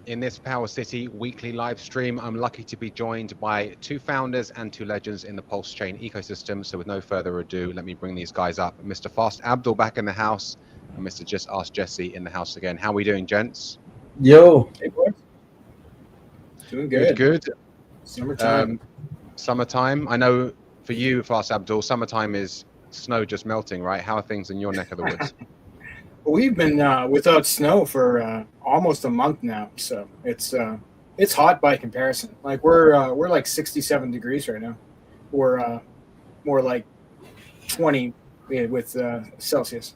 In this Power City weekly live stream, I'm lucky to be joined by two founders and two legends in the Pulse Chain ecosystem. So with no further ado, let me bring these guys up. Mr. Fast Abdul back in the house and Mr. Just Ask Jesse in the house again. How are we doing, gents? Yo. Hey, boys. Doing good. Good. Summertime. Summertime. I know for you, Fast Abdul, summertime is snow just melting, right? How are things in your neck of the woods? We've been without snow for almost a month now, so it's hot by comparison. Like we're like 67 degrees right now. We're more like 20 with Celsius.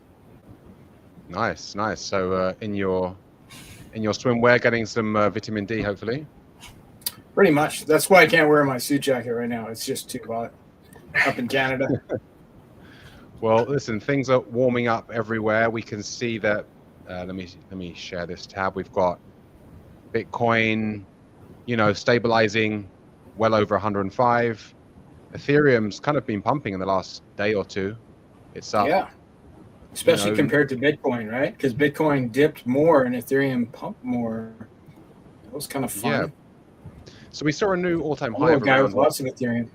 Nice. So in your swimwear, getting some vitamin D, hopefully. Pretty much. That's why I can't wear my suit jacket right now. It's just too hot up in Canada. Well, listen, things are warming up everywhere. We can see that. Let me share this tab. We've got Bitcoin, stabilizing well over 105. Ethereum's kind of been pumping in the last day or two. It's up. Yeah. Especially compared to Bitcoin, right? Because Bitcoin dipped more and Ethereum pumped more. That was kind of fun. Yeah. So we saw a new all-time high a of guy around with lots of Ethereum.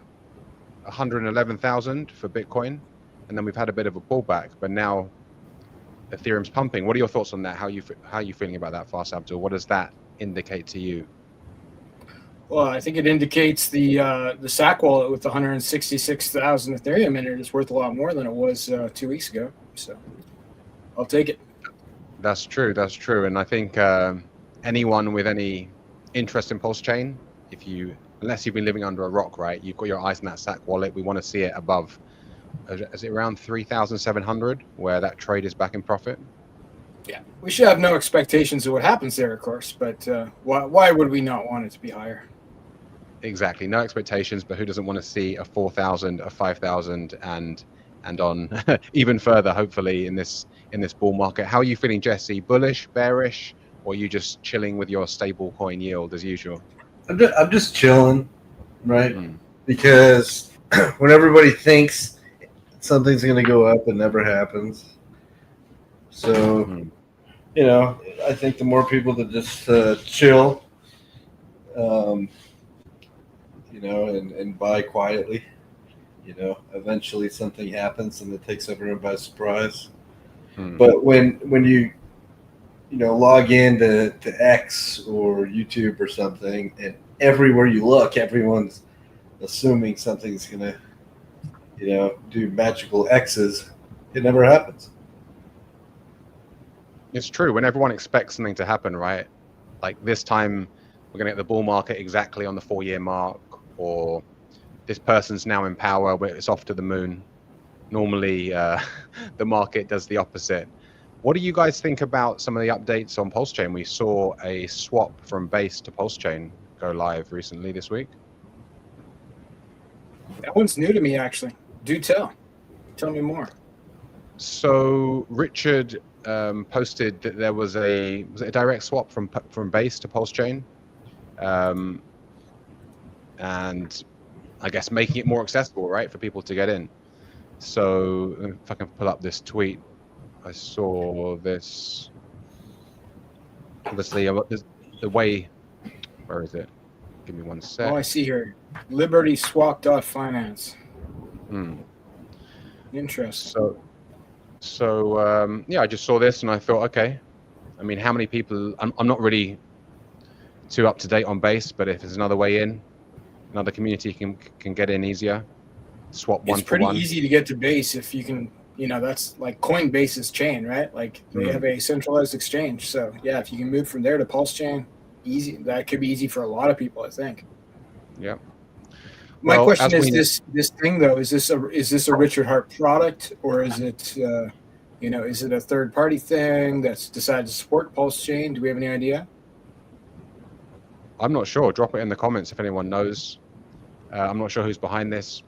111,000 for Bitcoin, and then we've had a bit of a pullback. But now Ethereum's pumping. What are your thoughts on that? How are you feeling about that, Fast Abdul? What does that indicate to you? Well, I think it indicates the SAC wallet with 166,000 Ethereum in it is worth a lot more than it was 2 weeks ago. So I'll take it. That's true. And I think anyone with any interest in Pulse Chain, unless you've been living under a rock, right? You've got your eyes on that SAC wallet. We want to see it above. Is it around 3,700 where that trade is back in profit? Yeah, we should have no expectations of what happens there, of course. But why would we not want it to be higher? Exactly, no expectations. But who doesn't want to see a 4,000, a 5,000, and on even further, hopefully in this bull market? How are you feeling, Jesse? Bullish, bearish, or are you just chilling with your stable coin yield as usual? I'm just chilling, right? Because when everybody thinks something's going to go up, it never happens. So, I think the more people that just chill, and buy quietly, eventually something happens and it takes everyone by surprise. But when you log into X or YouTube or something, and everywhere you look, everyone's assuming something's gonna, do magical X's. It never happens. It's true. When everyone expects something to happen, right? Like this time, we're gonna get the bull market exactly on the 4-year mark, or this person's now in power, where it's off to the moon. Normally, the market does the opposite. What do you guys think about some of the updates on Pulse Chain? We saw a swap from Base to Pulse Chain go live recently this week. That one's new to me, actually. Do tell. Tell me more. So Richard posted that there was a direct swap from Base to Pulse Chain, and I guess making it more accessible, right, for people to get in. So if I can pull up this tweet. I saw this. Obviously, the way. Where is it? Give me one sec. Oh, I see here. LibertySwap.finance. Interesting. So yeah, I just saw this and I thought, okay. I mean, how many people? I'm not really too up to date on Base, but if there's another way in, another community can get in easier. Swap one for one. It's pretty easy to get to Base if you can. That's like Coinbase's chain, right? Like they have a centralized exchange. So yeah, if you can move from there to Pulse Chain, easy. That could be easy for a lot of people, I think. Yeah. My question is this thing though, is this a Richard Hart product, or is it is it a third party thing that's decided to support Pulse Chain? Do we have any idea? I'm not sure. Drop it in the comments if anyone knows. I'm not sure who's behind this,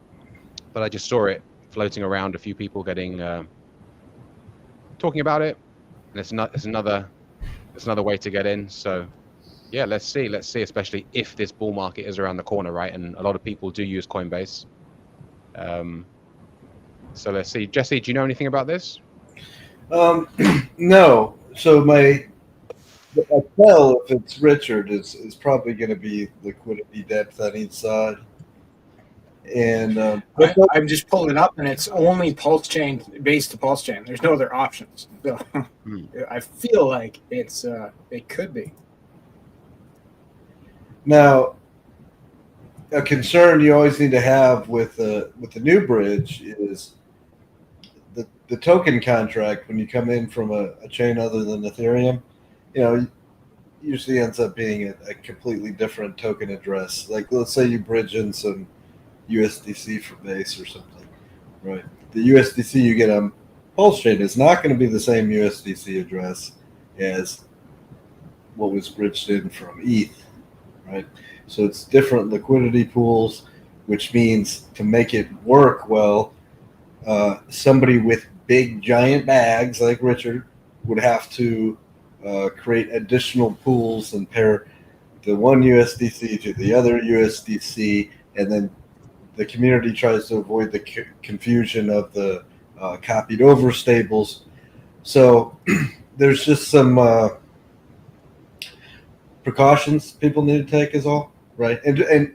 but I just saw it floating around, a few people getting talking about it, and it's another way to get in. So yeah, let's see, especially if this bull market is around the corner, right? And a lot of people do use Coinbase. So let's see. Jesse, do you know anything about this? No. So my I tell if it's Richard is probably going to be liquidity depth on each side. And I'm just pulling it up, and it's only pulse chain based to pulse chain. There's no other options. So I feel like it could be. Now, a concern you always need to have with the new bridge is the token contract when you come in from a chain other than Ethereum. Usually ends up being a completely different token address. Like, let's say you bridge in some USDC for base or something, right? The USDC you get on Pulse Chain is not going to be the same USDC address as what was bridged in from ETH, right? So it's different liquidity pools, which means to make it work well, somebody with big giant bags like Richard would have to create additional pools and pair the one USDC to the other USDC, and then the community tries to avoid the confusion of the copied over stables. So there's just some precautions people need to take is all, right? And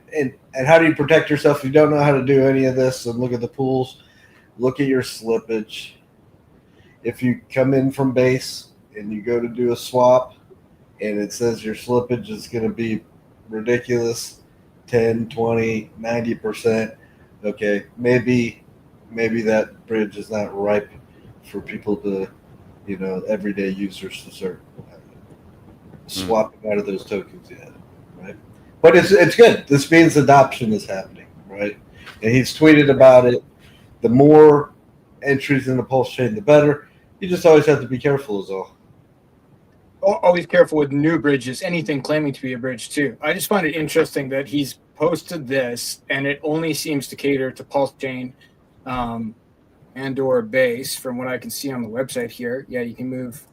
how do you protect yourself if you don't know how to do any of this? And look at the pools, look at your slippage. If you come in from base and you go to do a swap and it says your slippage is going to be ridiculous, 10, 20, 90%, okay, maybe that bridge is not ripe for people to, everyday users to start swapping out of those tokens yet, right? But it's good. This means adoption is happening, right? And he's tweeted about it. The more entries in the Pulse chain, the better. You just always have to be careful is all. Always careful with new bridges, anything claiming to be a bridge too. I just find it interesting that he's posted this and it only seems to cater to Pulse chain and or base from what I can see on the website here. Yeah, you can move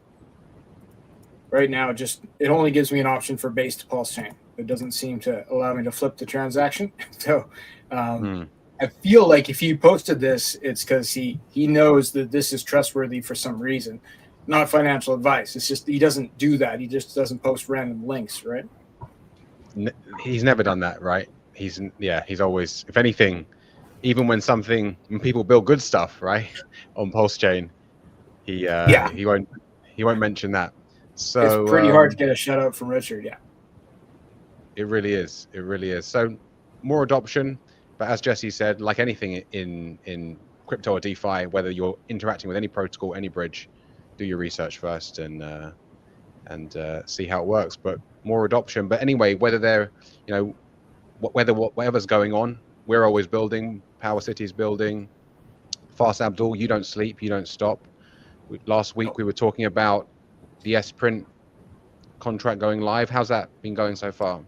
right now. It only gives me an option for base to Pulse chain. It doesn't seem to allow me to flip the transaction. So I feel like if he posted this, it's because he knows that this is trustworthy for some reason. Not financial advice. It's just he doesn't do that. He just doesn't post random links, right? He's never done that, right? He's always, if anything, even when people build good stuff, right, on Pulse Chain, he won't mention that. So it's pretty hard to get a shout out from Richard. Yeah, it really is. So more adoption, but as Jesse said, like anything in crypto or DeFi, whether you're interacting with any protocol, any bridge, do your research first and see how it works. But more adoption. But anyway, whether they're, whatever's going on, we're always building. PowerCity's building. Fast Abdul, you don't sleep, you don't stop. Last week we were talking about the S-Print contract going live. How's that been going so far?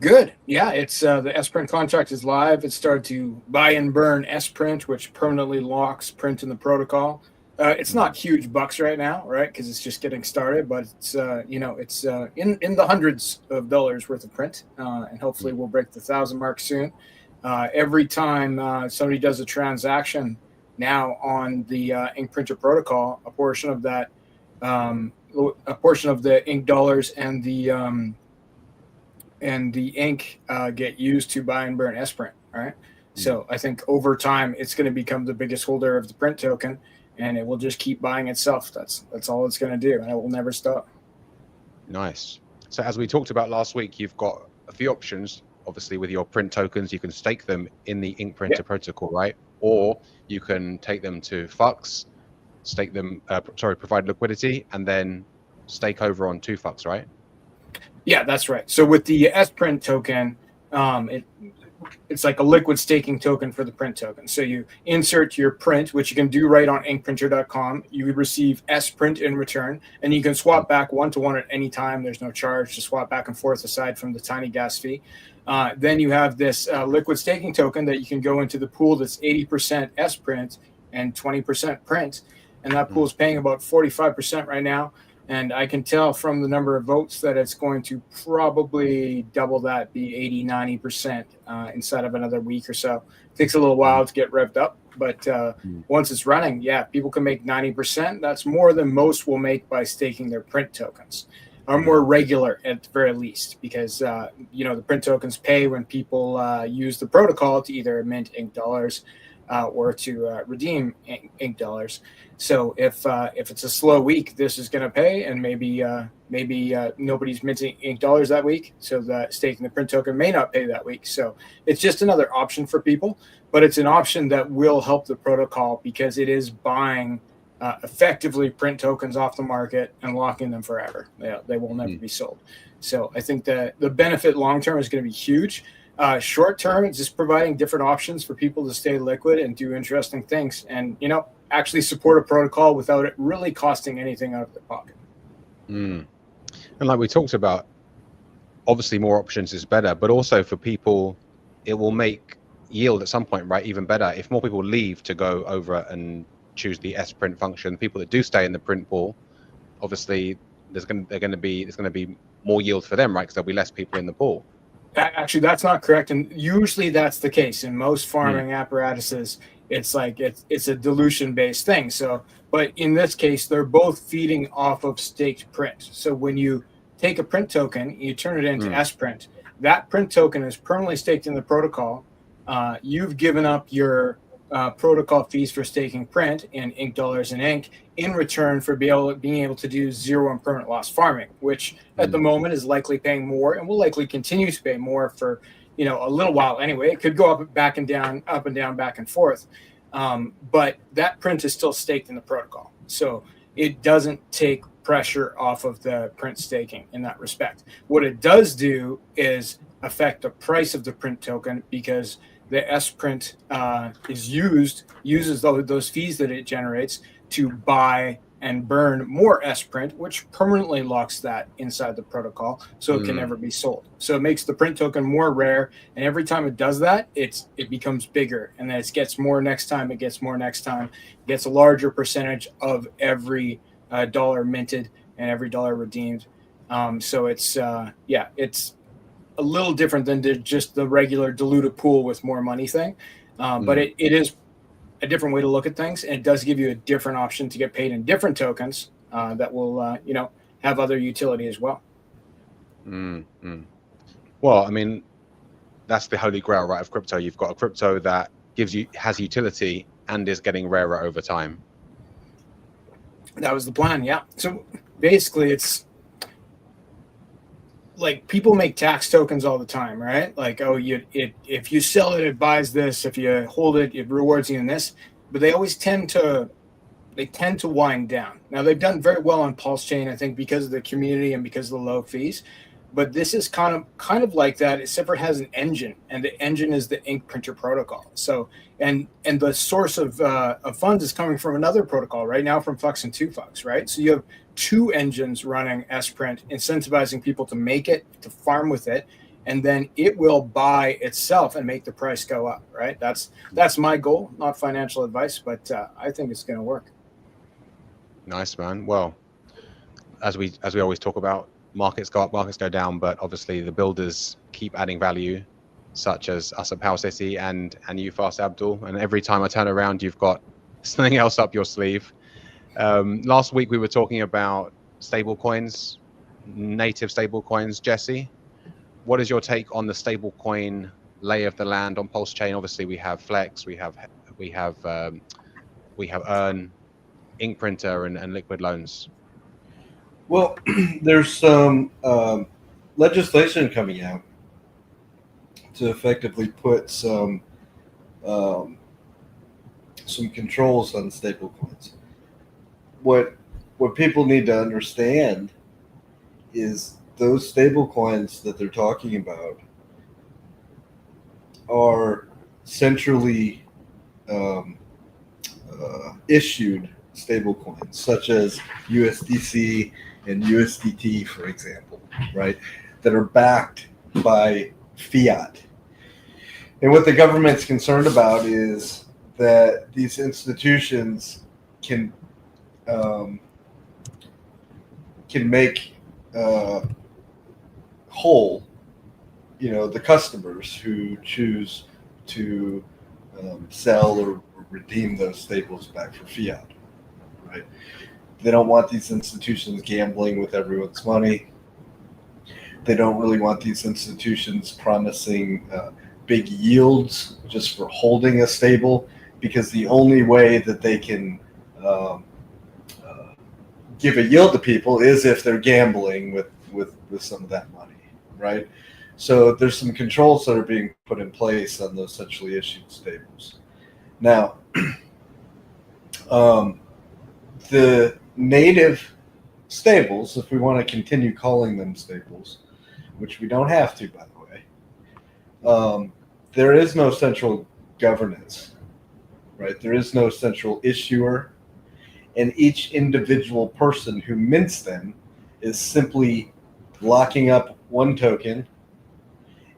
Good. Yeah, it's the S-Print contract is live. It started to buy and burn S-Print, which permanently locks print in the protocol. It's not huge bucks right now, right? Because it's just getting started, but it's it's in the hundreds of dollars worth of print, and hopefully we'll break the 1,000 mark soon. Every time somebody does a transaction now on the ink printer protocol, a portion of that, a portion of the ink dollars and the ink get used to buy and burn S-Print. All right. So I think over time it's going to become the biggest holder of the print token. And it will just keep buying itself. That's all it's going to do, and it will never stop. Nice. So as we talked about last week, you've got a few options. Obviously, with your print tokens, you can stake them in the ink printer protocol, right? Or you can take them to FUX, stake them, provide liquidity, and then stake over on 2FUX, right? Yeah, that's right. So with the S-Print token, it's like a liquid staking token for the print token. So you insert your print, which you can do right on inkprinter.com. You would receive S-Print in return, and you can swap back one-to-one at any time. There's no charge to swap back and forth aside from the tiny gas fee. Then you have this liquid staking token that you can go into the pool that's 80% S-Print and 20% print. And that pool is paying about 45% right now. And I can tell from the number of votes that it's going to probably double that, be 80, 90% inside of another week or so. It takes a little while to get revved up, but once it's running, people can make 90%. That's more than most will make by staking their print tokens. are more regular at the very least, because the print tokens pay when people use the protocol to either mint ink dollars or to redeem ink dollars. So if it's a slow week, this is going to pay, and maybe nobody's minting ink dollars that week, so the staking the print token may not pay that week. So it's just another option for people, but it's an option that will help the protocol because it is buying effectively print tokens off the market and locking them forever. They will never be sold. So I think that the benefit long term is going to be huge. Short term, it's just providing different options for people to stay liquid and do interesting things, and actually support a protocol without it really costing anything out of their pocket. And like we talked about, obviously more options is better, but also for people, it will make yield at some point, right, even better. If more people leave to go over and choose the S print function, people that do stay in the print pool, obviously there's going to be more yield for them, right? Because there'll be less people in the pool. Actually, that's not correct, and usually that's the case in most farming apparatuses. It's like it's a dilution-based thing. So, but in this case, they're both feeding off of staked print. So when you take a print token, you turn it into S print. That print token is permanently staked in the protocol. You've given up your protocol fees for staking print in ink dollars and ink in return for being able to do zero and permanent loss farming, which at the moment is likely paying more and will likely continue to pay more for a little while anyway. It could go up and down, back and forth, but that print is still staked in the protocol, so it doesn't take pressure off of the print staking in that respect. What it does do is affect the price of the print token, because the S print uses those fees that it generates to buy and burn more S print, which permanently locks that inside the protocol, so it can never be sold. So it makes the print token more rare, and every time it does that, it becomes bigger, and then it gets more next time. It gets more next time. It gets a larger percentage of every dollar minted and every dollar redeemed. So it's a little different than just the regular diluted pool with more money thing, but it is a different way to look at things, and it does give you a different option to get paid in different tokens that will have other utility as well. Well, I mean, that's the holy grail, right, of crypto. You've got a crypto that has utility and is getting rarer over time. That was the plan, yeah. So basically, it's like people make tax tokens all the time, right? Like, if you sell it, it buys this. If you hold it, it rewards you in this. But they always tend to wind down. Now, they've done very well on Pulse Chain, I think, because of the community and because of the low fees. But this is kind of like that, except for it has an engine, and the engine is the ink printer protocol. So, and the source of funds is coming from another protocol right now, from Flux and 2Flux, right? So you have two engines running S-Print, incentivizing people to make it, to farm with it, and then it will buy itself and make the price go up, right? That's my goal, not financial advice, but I think it's going to work. Nice, man. Well, as we always talk about, markets go up, markets go down, but obviously the builders keep adding value, such as us at POWERCITY and you, Fast Abdul. And every time I turn around, you've got something else up your sleeve. Last week we were talking about stablecoins, native stablecoins. Jesse, what is your take on the stablecoin lay of the land on Pulse Chain? Obviously, we have Flex, we have Earn, Ink Printer, and Liquid Loans. Well, there's some legislation coming out to effectively put some controls on stablecoins. What people need to understand is those stablecoins that they're talking about are centrally issued stablecoins, such as USDC and USDT, for example, right, that are backed by fiat. And what the government's concerned about is that these institutions can make whole, the customers who choose to sell or redeem those stables back for fiat, right? They don't want these institutions gambling with everyone's money. They don't really want these institutions promising big yields just for holding a stable, because the only way that they can give a yield to people is if they're gambling with some of that money, right? So there's some controls that are being put in place on those centrally issued stables. Now, the native stables, if we want to continue calling them stables, which we don't have to, by the way, there is no central governance, right? There is no central issuer, and each individual person who mints them is simply locking up one token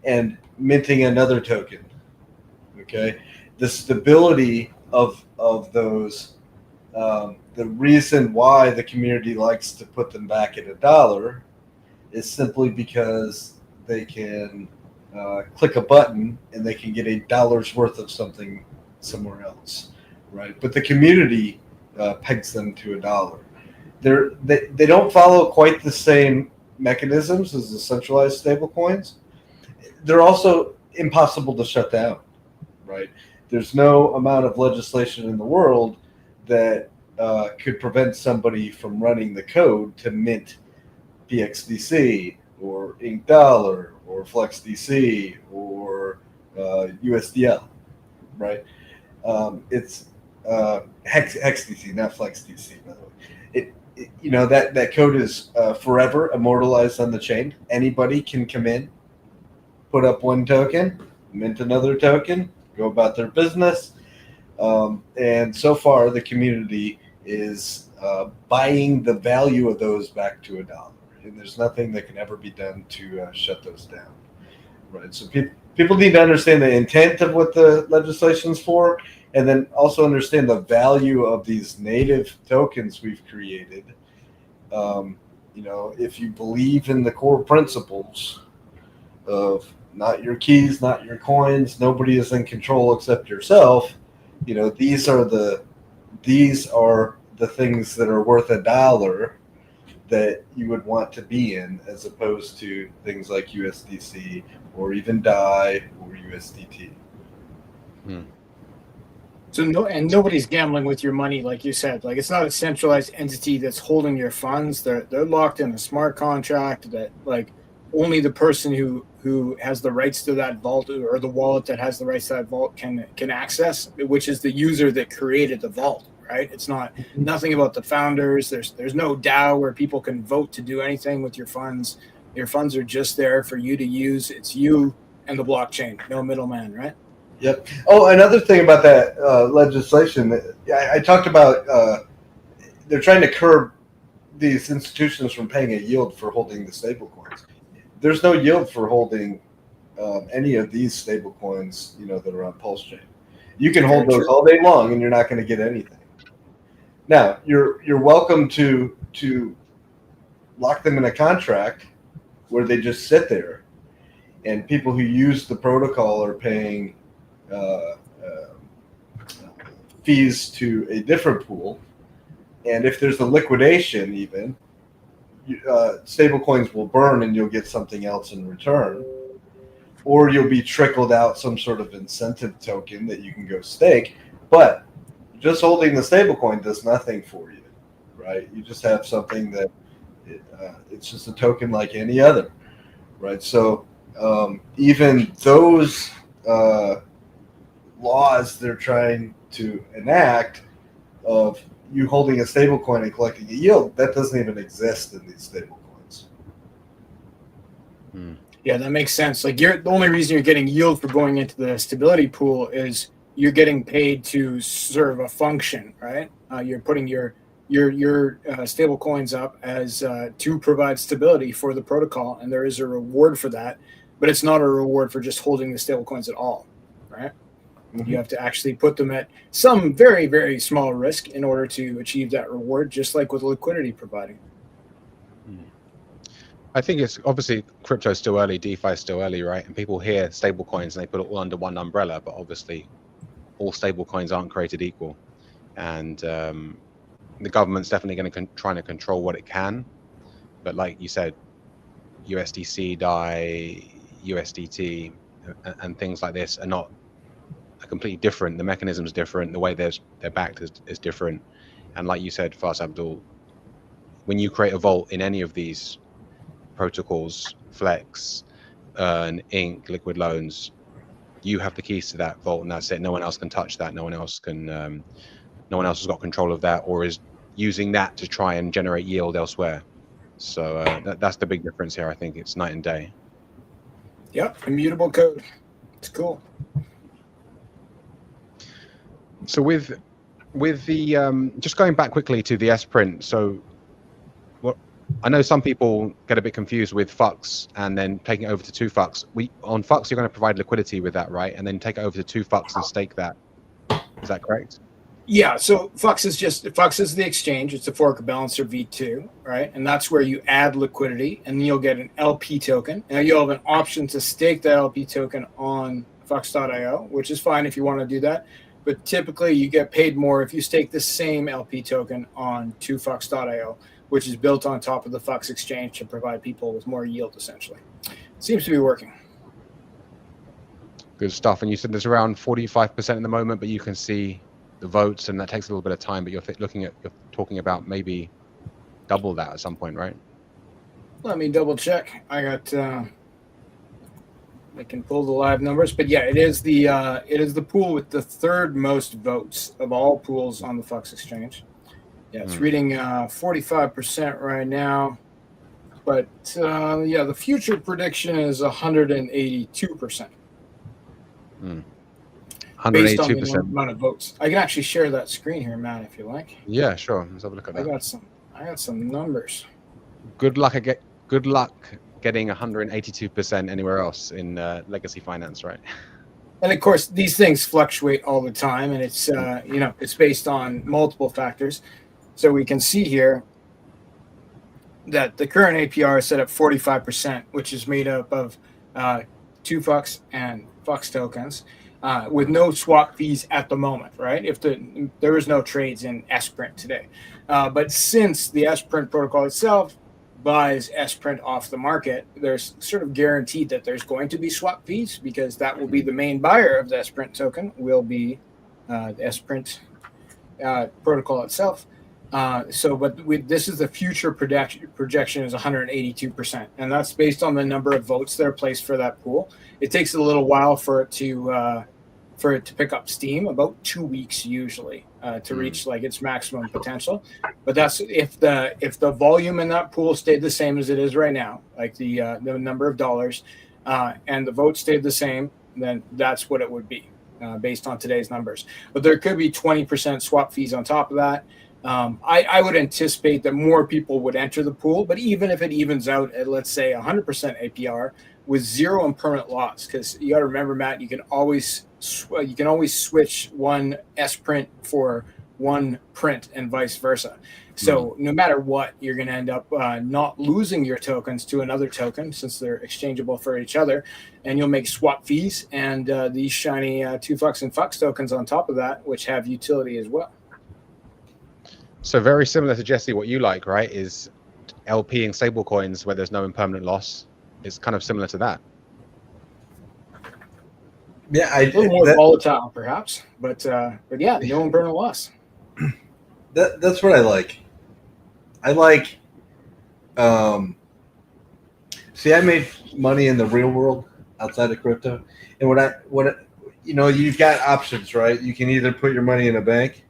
and minting another token. Okay, the stability of those, the reason why the community likes to put them back at $1 is simply because they can click a button and they can get $1 worth of something somewhere else, right? But the community pegs them to $1. They don't follow quite the same mechanisms as the centralized stablecoins. They're also impossible to shut down, right? There's no amount of legislation in the world that could prevent somebody from running the code to mint PXDC or Ink Dollar or FlexDC or USDL, right? It's HexDC, not FlexDC, by the way. You know, that code is forever immortalized on the chain. Anybody can come in, put up one token, mint another token, go about their business. And so far, the community is buying the value of those back to $1. And there's nothing that can ever be done to shut those down. Right. So people need to understand the intent of what the legislation's for, and then also understand the value of these native tokens we've created. You know, if you believe in the core principles of not your keys, not your coins, nobody is in control except yourself. You know, these are the things that are worth $1 that you would want to be in, as opposed to things like USDC or even DAI or USDT. So nobody's gambling with your money, like you said. Like, it's not a centralized entity that's holding your funds. They're locked in a smart contract that, like, only the person who has the rights to that vault, or the wallet that has the rights to that vault, can access, which is the user that created the vault, right? It's not nothing about the founders. There's no DAO where people can vote to do anything with your funds. Your funds are just there for you to use. It's you and the blockchain, no middleman, right? Yep. Oh, another thing about that legislation, I talked about, they're trying to curb these institutions from paying a yield for holding the stable coins. There's no yield for holding any of these stable coins, you know, that are on Pulse Chain. You can hold those all day long, and you're not going to get anything. Now, you're welcome to lock them in a contract where they just sit there, and people who use the protocol are paying fees to a different pool. And if there's a liquidation, even stable coins will burn and you'll get something else in return, or you'll be trickled out some sort of incentive token that you can go stake. But just holding the stable coin does nothing for you, right? You just have something that it's just a token like any other, right? So even those laws they're trying to enact of you holding a stable coin and collecting a yield, that doesn't even exist in these stable coins. Yeah, that makes sense. Like, the only reason you're getting yield for going into the stability pool is you're getting paid to serve a function, right? You're putting your stable coins up as to provide stability for the protocol, and there is a reward for that, but it's not a reward for just holding the stable coins at all, right? Mm-hmm. You have to actually put them at some very, very small risk in order to achieve that reward, just like with liquidity providing. I think it's obviously crypto is still early, DeFi is still early, right? And people hear stable coins and they put it all under one umbrella, but obviously all stable coins aren't created equal. And the government's definitely going to try to control what it can. But like you said, USDC, DAI, USDT, and things like this are not completely different. The mechanism is different. The way they're backed is different. And like you said, Fast Abdul, when you create a vault in any of these protocols, Flex, Earn, Ink, Liquid Loans, you have the keys to that vault, and that's it. No one else can touch that. No one else can. No one else has got control of that, or is using that to try and generate yield elsewhere. So that's the big difference here. I think it's night and day. Yep, immutable code. It's cool. So with the just going back quickly to the S-print. So what I know some people get a bit confused with FUX and then taking it over to 2FUX. On FUX, you're going to provide liquidity with that, right? And then take it over to 2FUX and stake that. Is that correct? Yeah, so FUX is the exchange. It's a fork balancer V2, right? And that's where you add liquidity, and then you'll get an LP token. Now you'll have an option to stake that LP token on Fux.io, which is fine if you want to do that. But typically you get paid more if you stake the same LP token on 2Fux.io, which is built on top of the FUX exchange to provide people with more yield, essentially. Seems to be working. Good stuff. And you said there's around 45% at the moment, but you can see the votes, and that takes a little bit of time, but you're talking about maybe double that at some point, right? Let me double check. I can pull the live numbers, but yeah, it is the pool with the third most votes of all pools on the FUX exchange. Yeah, it's reading 45% right now, but yeah, the future prediction is 182%. 182%. Based on the amount of votes. I can actually share that screen here, Matt, if you like. Yeah, sure. Let's have a look at that. I got some numbers. Good luck getting 182% anywhere else in legacy finance, right? And of course, these things fluctuate all the time, and it's it's based on multiple factors. So we can see here that the current APR is set at 45%, which is made up of 2FUX and FUX tokens. With no swap fees at the moment, right? There is no trades in S-print today. But since the S-print protocol itself buys S-print off the market, there's sort of guaranteed that there's going to be swap fees, because that will be the main buyer of the S-print token, will be the S-print protocol itself. This is the future projection is 182%, and that's based on the number of votes that are placed for that pool. It takes a little while for it to pick up steam, about 2 weeks usually, to reach like its maximum potential. But that's if the volume in that pool stayed the same as it is right now, like the number of dollars, and the votes stayed the same, then that's what it would be based on today's numbers. But there could be 20% swap fees on top of that. I would anticipate that more people would enter the pool, but even if it evens out at, let's say, 100% APR with zero impermanent loss, because you got to remember, Matt, you can always switch one S-print for one print and vice versa. So no matter what, you're going to end up not losing your tokens to another token, since they're exchangeable for each other, and you'll make swap fees and these shiny 2FUX and FUX tokens on top of that, which have utility as well. So very similar to Jesse, what you like, right, is LP and stable coins where there's no impermanent loss. It's kind of similar to that. Yeah, a little more volatile, perhaps, but yeah, no impermanent loss. That's what I like. I like. See, I made money in the real world outside of crypto, and you've got options, right? You can either put your money in a bank,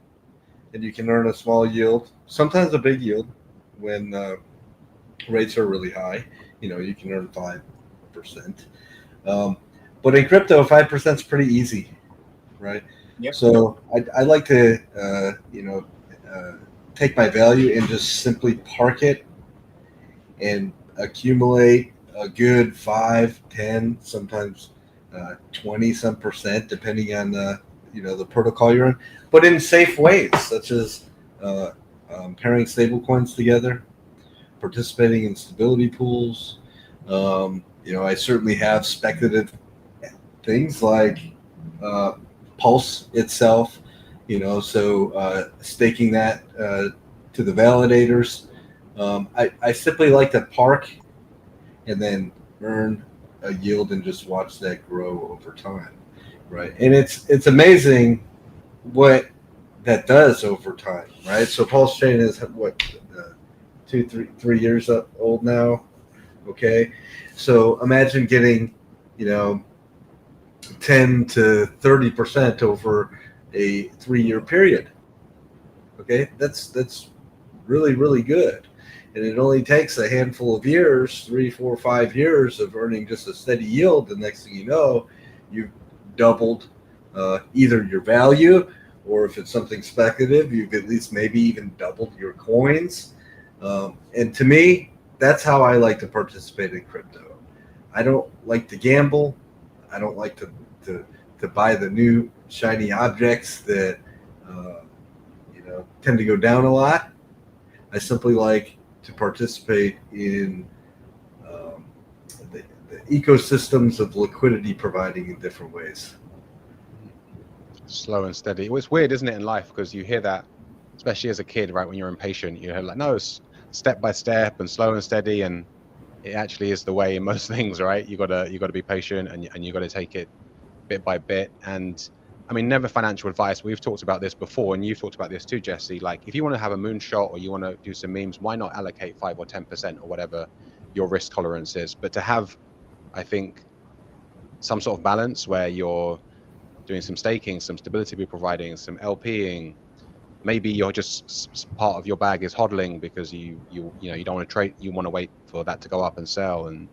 and you can earn a small yield, sometimes a big yield when rates are really high. You can earn 5%. But in crypto, 5% is pretty easy, right? Yep. So I like to, take my value and just simply park it and accumulate a good 5, 10, sometimes 20% depending on the protocol you're in, but in safe ways, such as pairing stable coins together, participating in stability pools. I certainly have speculative things like Pulse itself, so staking that to the validators. I simply like to park and then earn a yield and just watch that grow over time, right? And it's amazing what that does over time, right? So Pulse Chain is what 3 years old now. Okay, so imagine getting 10 to 30% over a 3 year period. Okay, that's really, really good. And it only takes a handful of years, 3, 4, 5 years of earning just a steady yield. The next thing you know, you've doubled either your value, or if it's something speculative, you've at least maybe even doubled your coins. And to me, that's how I like to participate in crypto. I don't like to gamble. I don't like to buy the new shiny objects that tend to go down a lot. I simply like to participate in the ecosystems of liquidity providing in different ways. Slow and steady. Well, it's weird, isn't it, in life? Because you hear that, especially as a kid, right? When you're impatient, you hear like, no, it's step by step and slow and steady, and it actually is the way in most things, right? You gotta be patient, and you gotta take it bit by bit. And I mean, never financial advice. We've talked about this before, and you've talked about this too, Jesse. Like, if you want to have a moonshot or you want to do some memes, why not allocate 5 or 10% or whatever your risk tolerance is? But to have, I think, some sort of balance where you're doing some staking, some stability be providing, some LPing. Maybe you're just part of your bag is hodling because you don't want to trade. You want to wait for that to go up and sell, and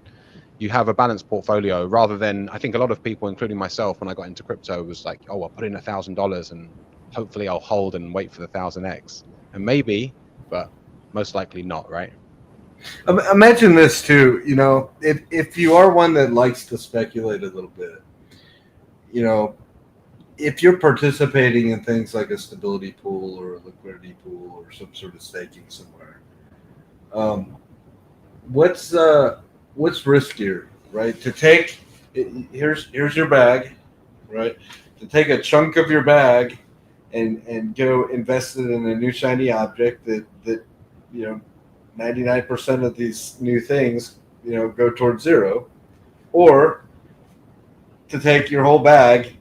you have a balanced portfolio rather than, I think a lot of people, including myself, when I got into crypto, was like, oh, I'll put in $1,000 and hopefully I'll hold and wait for the 1,000x. And maybe, but most likely not, right? Imagine this too, if you are one that likes to speculate a little bit, if you're participating in things like a stability pool or a liquidity pool or some sort of staking somewhere, what's riskier, right? To take, here's your bag, right? To take a chunk of your bag and go invest it in a new shiny object that 99% of these new things go towards zero, or to take your whole bag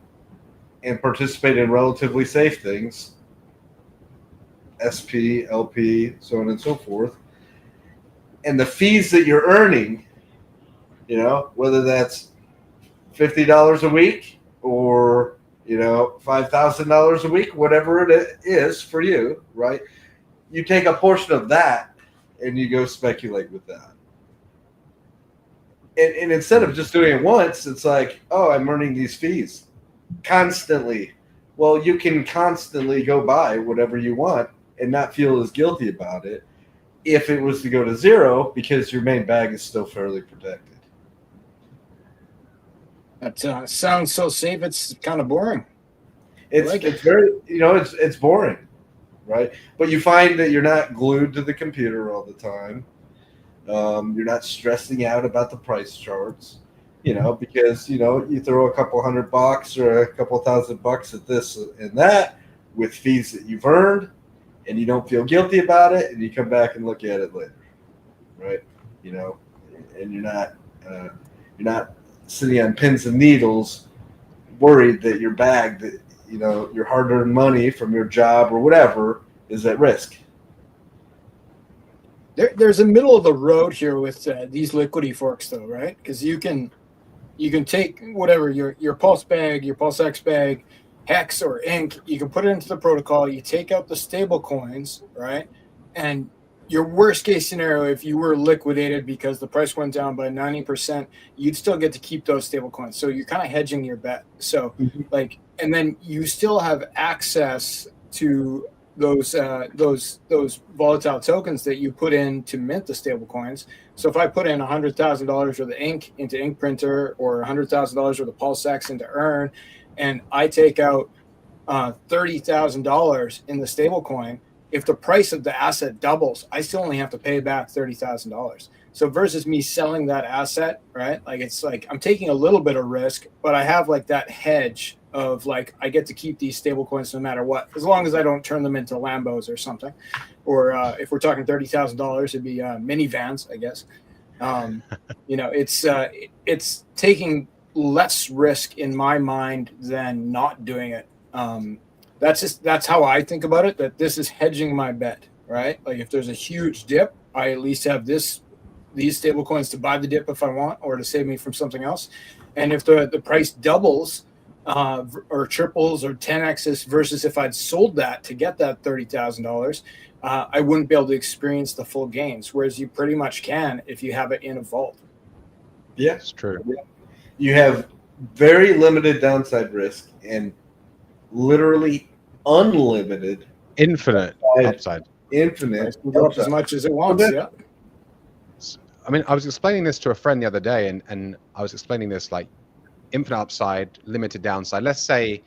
and participate in relatively safe things, SP, LP, so on and so forth, and the fees that you're earning, whether that's $50 a week or $5,000 a week, whatever it is for you, right? You take a portion of that and you go speculate with that. And instead of just doing it once, it's like, oh, I'm earning these fees constantly. Well, you can constantly go buy whatever you want and not feel as guilty about it if it was to go to zero, because your main bag is still fairly protected. That sounds so safe. It's kind of boring. It's very, it's boring, right? But you find that you're not glued to the computer all the time. You're not stressing out about the price charts, because, you throw a couple $100 or a couple $1,000 at this and that with fees that you've earned, and you don't feel guilty about it, and you come back and look at it later, right? And you're not sitting on pins and needles, worried that your bag, that your hard-earned money from your job or whatever, is at risk. There's a middle of the road here with these liquidity forks, though, right? Because you can take whatever your Pulse bag, your Pulse X bag, Hex or Ink, you can put it into the protocol. You take out the stable coins, right? And your worst case scenario, if you were liquidated because the price went down by 90%, you'd still get to keep those stable coins. So you're kind of hedging your bet. So and then you still have access to those volatile tokens that you put in to mint the stable coins. So if I put in $100,000 worth of ink into Ink Printer, or $100,000 worth of Pulse X into Earn, and I take out $30,000 in the stable coin, if the price of the asset doubles, I still only have to pay back $30,000. So versus me selling that asset, right? Like, it's like I'm taking a little bit of risk, but I have like that hedge of like, I get to keep these stable coins no matter what, as long as I don't turn them into Lambos or something. Or if we're talking $30,000, it'd be minivans, I guess. You know, it's taking less risk in my mind than not doing it. That's how I think about it. That this is hedging my bet, right? Like if there's a huge dip, I at least have these stable coins to buy the dip if I want, or to save me from something else. And if the price doubles or triples or 10x's versus if I'd sold that to get that $30,000, I wouldn't be able to experience the full gains. Whereas you pretty much can if you have it in a vault. Yeah, it's true. Yeah. You have very limited downside risk and literally unlimited, Infinite upside. Infinite. It can go up as much as it wants. Yeah. I mean, I was explaining this to a friend the other day, and I was explaining this like infinite upside, limited downside. Let's say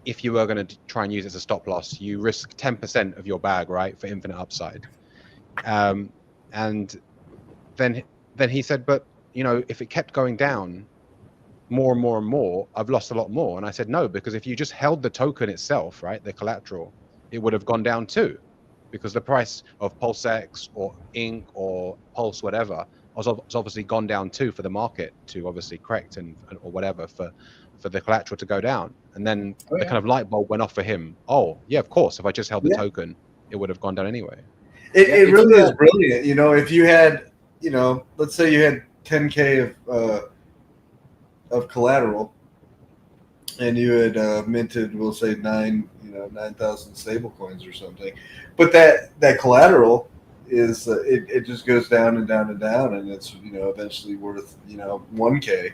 if you were going to try and use it as a stop loss, you risk 10% of your bag, right, for infinite upside. And then he said, but you know, if it kept going down more and more and more, I've lost a lot more. And I said, no, because if you just held the token itself, right, the collateral, it would have gone down too, because the price of PulseX or Inc or Pulse, whatever, was obviously gone down too for the market to obviously correct and or whatever for the collateral to go down. And then the kind of light bulb went off for him. Oh yeah, of course, if I just held the token, it would have gone down anyway. It really is brilliant. You know, if you had, you know, let's say you had 10K of collateral, and you had minted, we'll say 9,000 stable coins or something, but that collateral is it just goes down and down and down, and it's, you know, eventually worth, you know, 1K.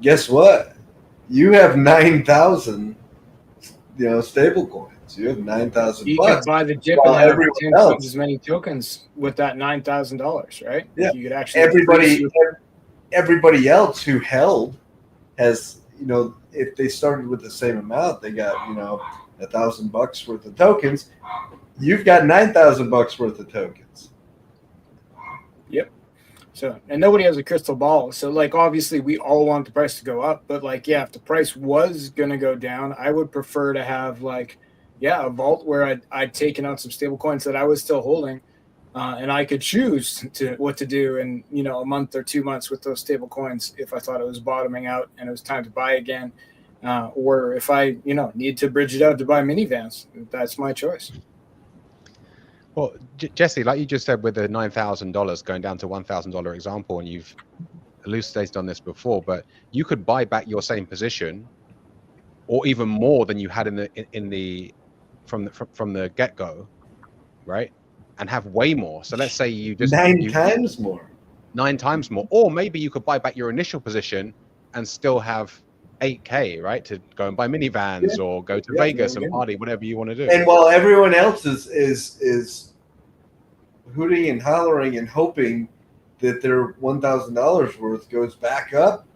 Guess what? You have 9,000, you know, stable coins. You have 9,000 You bucks. could buy the dip and have 10 times as many tokens with that $9,000, right? Yeah. You could actually everybody else who held has, you know, if they started with the same amount, they got, you know, $1,000 worth of tokens. You've got $9,000 worth of tokens. Yep. So, and nobody has a crystal ball. So, like, obviously, we all want the price to go up. But, like, yeah, if the price was going to go down, I would prefer to have, like, yeah, a vault where I'd taken out some stable coins that I was still holding. And I could choose what to do in, you know, a month or 2 months with those stable coins if I thought it was bottoming out and it was time to buy again. Or if I, you know, need to bridge it out to buy minivans. That's my choice. Well, Jesse, like you just said, with the $9,000 going down to $1,000 example, and you've elucidated on this before, but you could buy back your same position, or even more than you had from the get go, right? And have way more. So let's say you just 9 times more. 9 times more, or maybe you could buy back your initial position and still have 8K, right, to go and buy minivans or go to Vegas and party, whatever you want to do. And while everyone else is hooting and hollering and hoping that their $1,000 worth goes back up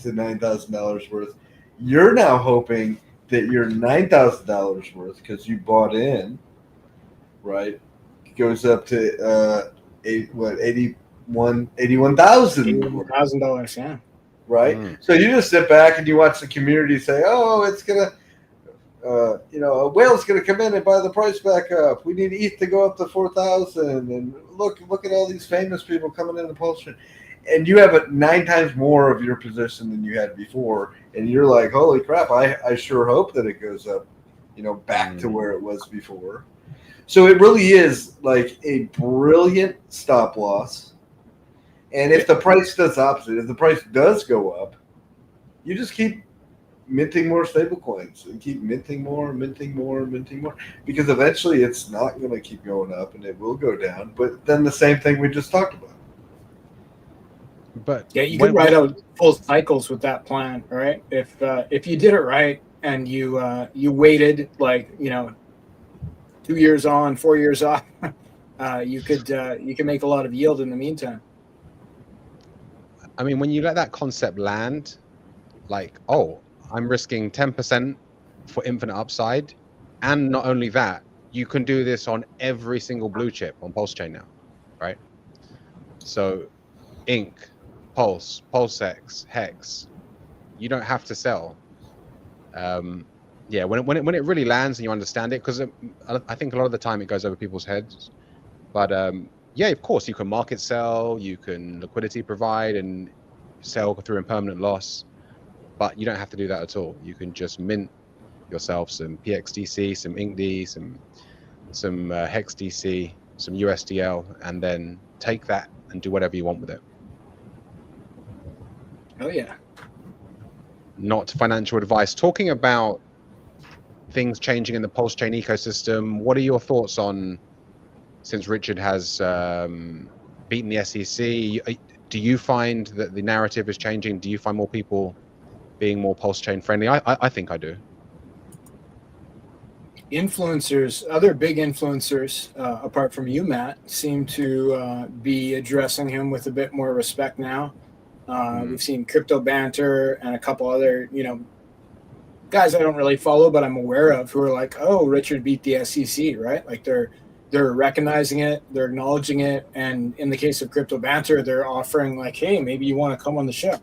to $9,000 worth, you're now hoping that your $9,000 worth, because you bought in, right, goes up to $81,000. $81,000, yeah. Right? So you just sit back and you watch the community say, oh, it's going to, you know, a whale's going to come in and buy the price back up. We need ETH to go up to 4,000. And look at all these famous people coming in the Pulse. And you have 9 times more of your position than you had before. And you're like, holy crap, I sure hope that it goes up, you know, back to where it was before. So it really is like a brilliant stop loss. And if the price does opposite, if the price does go up, you just keep minting more stable coins and keep minting more, because eventually it's not going to keep going up and it will go down. But then the same thing we just talked about. But yeah, you could write out full cycles with that plan, right? If you did it right and you waited, like, you know, 2 years on, 4 years off, you can make a lot of yield in the meantime. I mean, when you let that concept land, like, oh, I'm risking 10% for infinite upside, and not only that, you can do this on every single blue chip on Pulse Chain now, right? So, Inc, Pulse, PulseX, Hex, you don't have to sell. Yeah, when it really lands and you understand it, because I think a lot of the time it goes over people's heads, but yeah, of course, you can market sell, you can liquidity provide and sell through impermanent loss, but you don't have to do that at all. You can just mint yourself some PXDC, some INCD, some HEXDC, some USDL, and then take that and do whatever you want with it. Oh yeah. Not financial advice. Talking about things changing in the pulse chain ecosystem, what are your thoughts on, since Richard has beaten the SEC, do you find that the narrative is changing? Do you find more people being more pulse chain friendly? I think I do. Influencers, other big influencers, apart from you, Matt, seem to be addressing him with a bit more respect now. We've seen Crypto Banter and a couple other, guys I don't really follow, but I'm aware of, who are like, "Oh, Richard beat the SEC," right? Like they're recognizing it, they're acknowledging it, and in the case of Crypto Banter, they're offering like, "Hey, maybe you want to come on the show."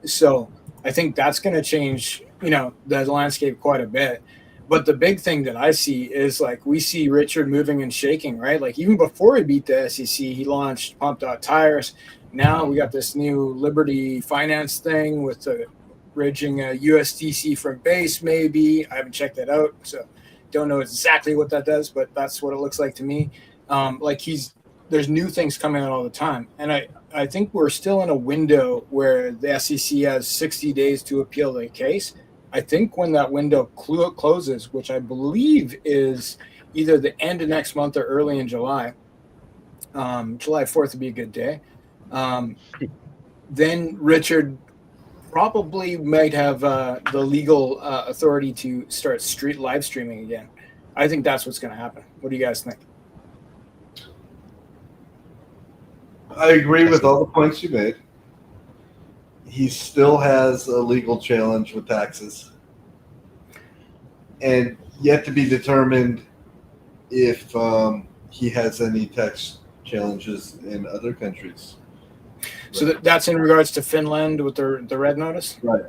So I think that's going to change, the landscape quite a bit. But the big thing that I see is like we see Richard moving and shaking, right? Like even before he beat the SEC, he launched Pump.tires. Now we got this new Liberty Finance thing with the bridging a USDC from base, maybe. I haven't checked that out, so don't know exactly what that does, but that's what it looks like to me. There's new things coming out all the time. And I think we're still in a window where the SEC has 60 days to appeal the case. I think when that window closes, which I believe is either the end of next month or early in July, July 4th would be a good day. Then Richard probably might have the legal authority to start live streaming again. I think that's what's going to happen. What do you guys think? I agree with all the points you made. He still has a legal challenge with taxes, and yet to be determined if he has any tax challenges in other countries. So that's in regards to Finland with the red notice? Right.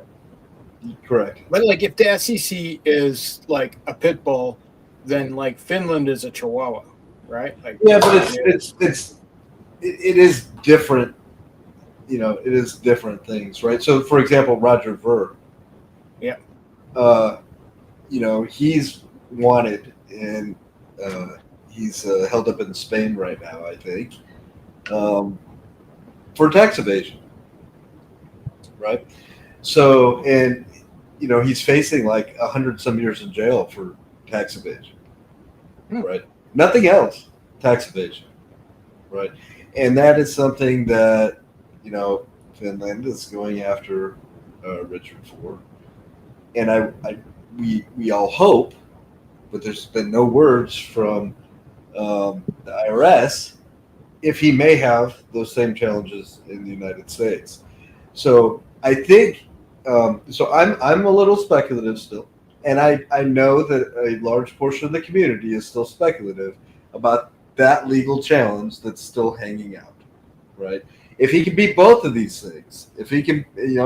Correct. But like if the SEC is like a pit bull, then like Finland is a chihuahua, right? Like yeah, but it is different. It is different things, right? So, for example, Roger Ver. Yeah. He's wanted, and he's held up in Spain right now, I think, for tax evasion, right? So, and he's facing like 100-some years in jail for tax evasion, right? Nothing else, tax evasion, right? And that is something that Finland is going after Richard for, and we all hope, but there's been no words from the IRS if he may have those same challenges in the United States. So I think so. I'm a little speculative still, and I know that a large portion of the community is still speculative about that legal challenge that's still hanging out, right? If he can beat both of these things, if he can, he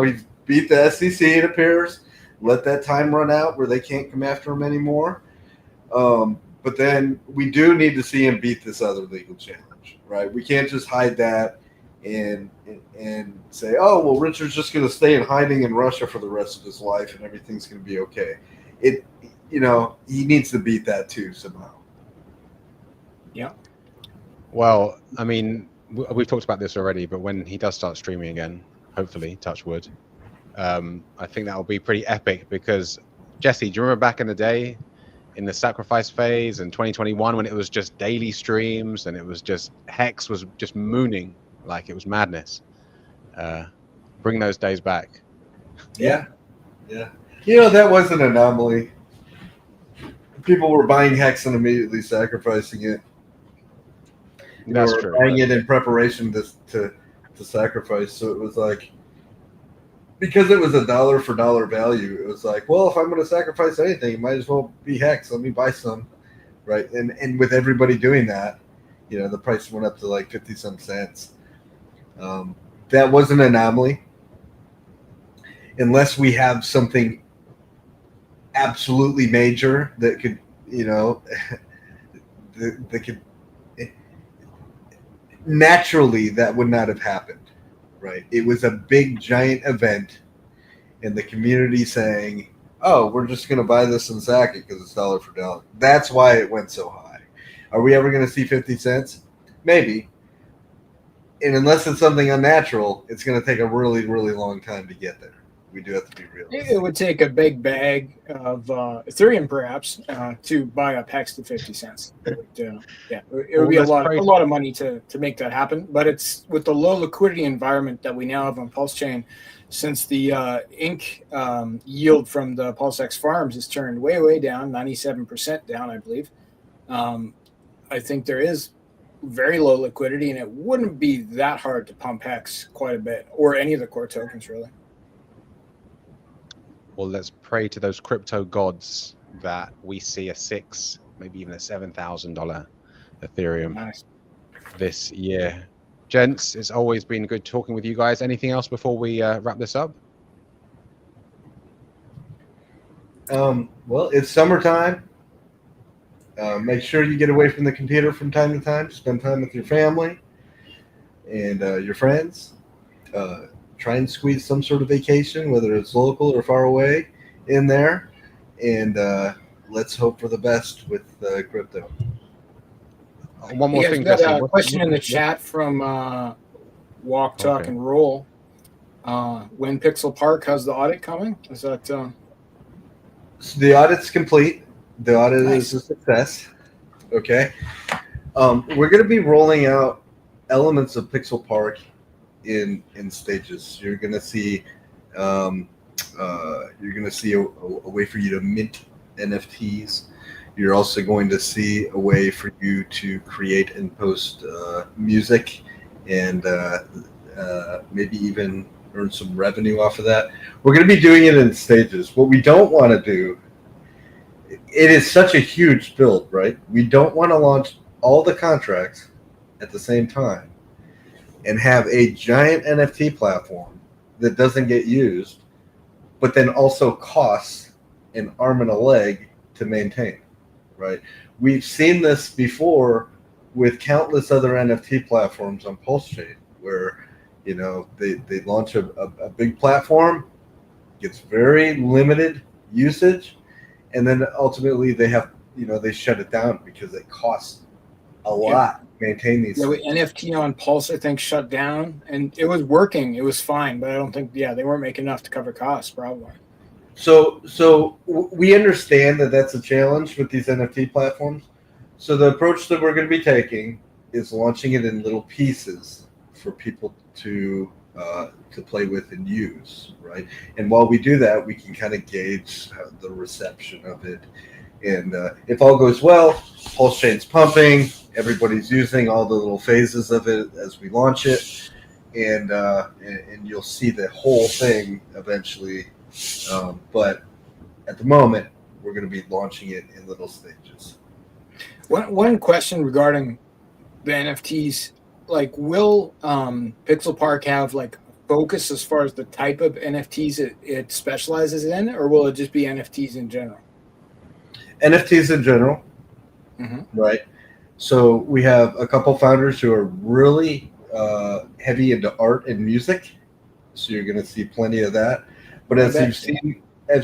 beat the SEC, it appears, let that time run out where they can't come after him anymore. But then we do need to see him beat this other legal challenge, right? We can't just hide that and say, oh, well, Richard's just going to stay in hiding in Russia for the rest of his life and everything's going to be okay. He needs to beat that too somehow. Yeah. Well, I mean, we've talked about this already, but when he does start streaming again, hopefully, touch wood, I think that will be pretty epic because, Jesse, do you remember back in the day in the sacrifice phase in 2021 when it was just daily streams and it was just Hex was just mooning like it was madness? Bring those days back. Yeah. That was an anomaly. People were buying Hex and immediately sacrificing it. That's true. Buying it in preparation to sacrifice. So it was like, because it was a dollar for dollar value, it was like, well, if I'm going to sacrifice anything, it might as well be Hex. Let me buy some, right? And with everybody doing that, the price went up to like 50-some cents. That was an anomaly. Unless we have something absolutely major that could, that could naturally that would not have happened, right? It was a big giant event, and the community saying, "Oh, we're just going to buy this and sack it because it's dollar for dollar." That's why it went so high. Are we ever going to see 50 cents? Maybe. And unless it's something unnatural, it's going to take a really, really long time to get there. We do have to be realistic. It would take a big bag of Ethereum, perhaps, to buy up Hex to 50 cents. It would be a lot of money to make that happen. But it's with the low liquidity environment that we now have on Pulse Chain, since the ink yield from the PulseX farms has turned way, way down, 97% down, I believe. I think there is very low liquidity, and it wouldn't be that hard to pump Hex quite a bit, or any of the core tokens, really. Well, let's pray to those crypto gods that we see a $6,000, maybe even a $7,000 Ethereum this year. Gents, it's always been good talking with you guys. Anything else before we wrap this up? Well, it's summertime. Make sure you get away from the computer from time to time. Spend time with your family and your friends. Try and squeeze some sort of vacation, whether it's local or far away, in there. And let's hope for the best with crypto. One more thing. Got a question in the chat from Walk, Talk, and Roll. When Pixel Park, how's the audit coming? Is that So the audit's complete. The audit is a success. Okay. We're going to be rolling out elements of Pixel Park in stages. You're going to see a way for you to mint NFTs. You're also going to see a way for you to create and post music and maybe even earn some revenue off of that. We're going to be doing it in stages. What we don't want to do, it is such a huge build, right? We don't want to launch all the contracts at the same time and have a giant NFT platform that doesn't get used, but then also costs an arm and a leg to maintain, right? We've seen this before with countless other NFT platforms on Pulse Chain, where they launch a big platform, gets very limited usage, and then ultimately they have they shut it down because it costs a lot to maintain these. Yeah, NFT on Pulse, I think, shut down, and it was working. It was fine, but I don't think they weren't making enough to cover costs, probably. So we understand that that's a challenge with these NFT platforms. So the approach that we're going to be taking is launching it in little pieces for people to play with and use, right? And while we do that, we can kind of gauge the reception of it. And if all goes well, Pulse Chain's pumping, everybody's using all the little phases of it as we launch it, and you'll see the whole thing eventually. But at the moment, we're going to be launching it in little stages. One question regarding the NFTs, will Pixel Park have focus as far as the type of NFTs it specializes in, or will it just be NFTs in general? NFTs in general, right? So we have a couple founders who are really heavy into art and music, so you're going to see plenty of that. But as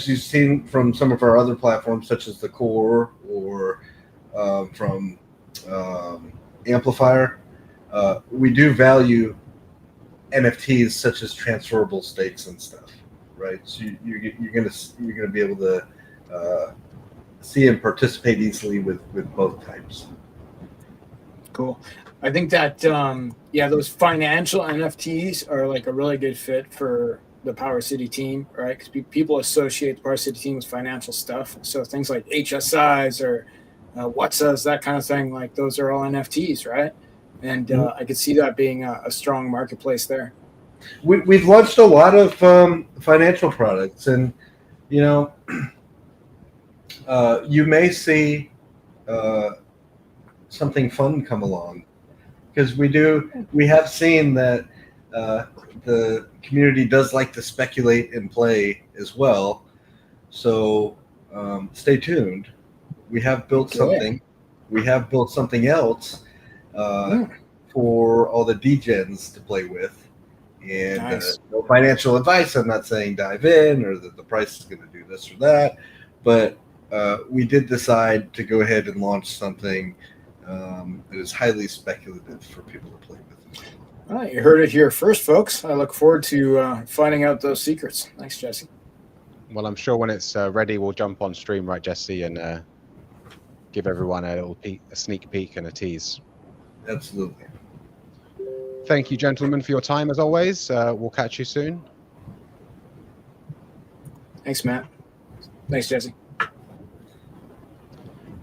you've seen from some of our other platforms, such as the Core or from Amplifier, we do value NFTs such as transferable stakes and stuff, right? So you're gonna be able to see and participate easily with both types. Cool. I think that those financial NFTs are a really good fit for the POWERCITY team, right? Because people associate the POWERCITY team with financial stuff. So things like HSIs or WhatsAs, that kind of thing, those are all NFTs, right? And I could see that being a strong marketplace there. We've launched a lot of financial products, and you may see something fun come along, because we have seen that the community does like to speculate and play as well. So stay tuned. We have built something. We have built something else for all the degens to play with. And Nice. no financial advice. I'm not saying dive in or that the price is going to do this or that, but we did decide to go ahead and launch something that is highly speculative for people to play with. All right, you heard it here first, folks. I look forward to finding out those secrets. Thanks, Jesse. Well, I'm sure when it's ready, we'll jump on stream, right, Jesse, and give everyone a little a sneak peek and a tease. Absolutely. Thank you, gentlemen, for your time, as always. We'll catch you soon. Thanks, Matt. Thanks, Jesse.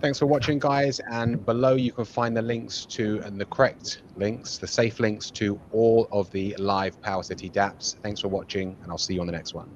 Thanks for watching, guys. And below, you can find the links to, and the correct links, the safe links to all of the live PowerCity dApps. Thanks for watching, and I'll see you on the next one.